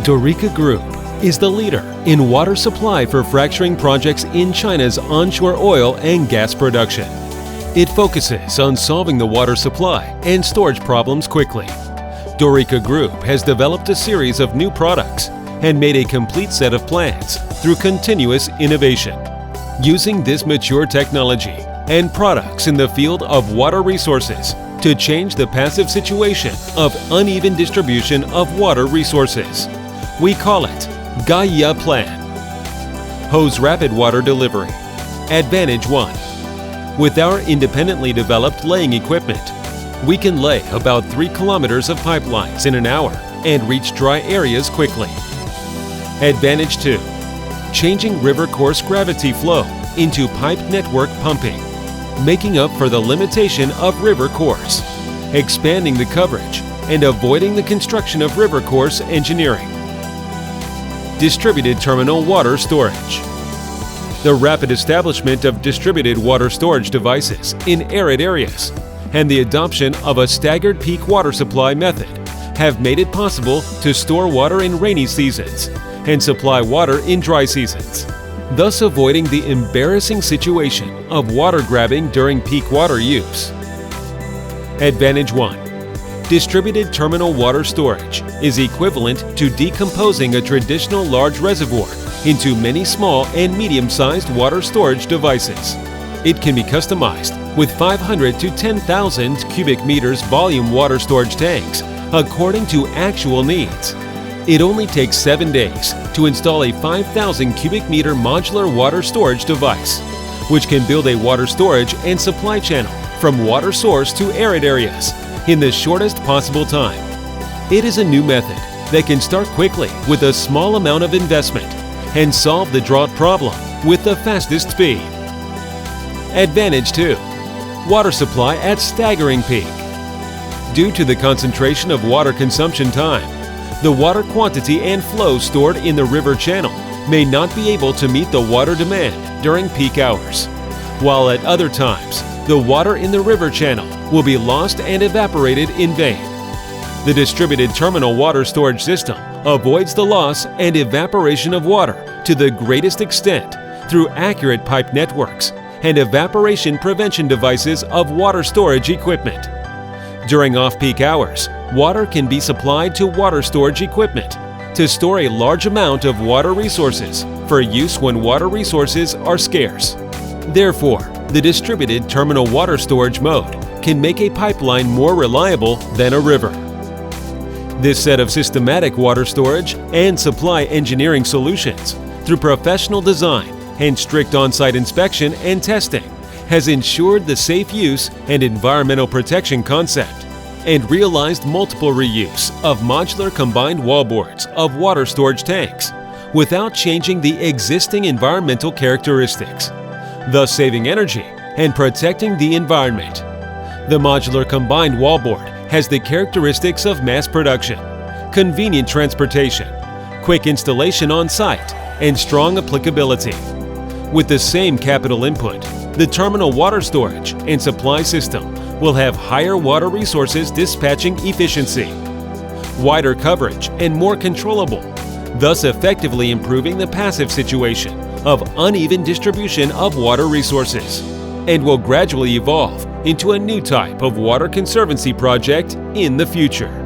Dorica Group is the leader in water supply for fracturing projects in China's onshore oil and gas production. It focuses on solving the water supply and storage problems quickly. Dorica Group has developed a series of new products and made a complete set of plans through continuous innovation. Using this mature technology and products in the field of water resources to change the passive situation of uneven distribution of water resources. We call it Gaia Plan. Hose Rapid Water Delivery. Advantage 1. With our independently developed laying equipment, we can lay about 3 kilometers of pipelines in an hour and reach dry areas quickly. Advantage 2. Changing river course gravity flow into pipe network pumping, making up for the limitation of river course, expanding the coverage, and avoiding the construction of river course engineering. Distributed terminal water storage. The rapid establishment of distributed water storage devices in arid areas and the adoption of a staggered peak water supply method have made it possible to store water in rainy seasons and supply water in dry seasons, thus avoiding the embarrassing situation of water grabbing during peak water use. Advantage 1. Distributed terminal water storage is equivalent to decomposing a traditional large reservoir into many small and medium-sized water storage devices. It can be customized with 500 to 10,000 cubic meters volume water storage tanks according to actual needs. It only takes 7 days to install a 5,000 cubic meter modular water storage device, which can build a water storage and supply channel from water source to arid areas in the shortest possible time. It is a new method that can start quickly with a small amount of investment and solve the drought problem with the fastest speed. Advantage 2. Water supply at staggering peak. Due to the concentration of water consumption time, the water quantity and flow stored in the river channel may not be able to meet the water demand during peak hours, while at other times, the water in the river channel will be lost and evaporated in vain. The distributed terminal water storage system avoids the loss and evaporation of water to the greatest extent through accurate pipe networks and evaporation prevention devices of water storage equipment. During off-peak hours, water can be supplied to water storage equipment to store a large amount of water resources for use when water resources are scarce. Therefore, the distributed terminal water storage mode can make a pipeline more reliable than a river. This set of systematic water storage and supply engineering solutions through professional design and strict on-site inspection and testing has ensured the safe use and environmental protection concept and realized multiple reuse of modular combined wallboards of water storage tanks without changing the existing environmental characteristics, thus saving energy and protecting the environment. The modular combined wallboard has the characteristics of mass production, convenient transportation, quick installation on site, and strong applicability. With the same capital input, the terminal water storage and supply system will have higher water resources dispatching efficiency, wider coverage, and more controllable, thus effectively improving the passive situation of uneven distribution of water resources, and will gradually evolve into a new type of water conservancy project in the future.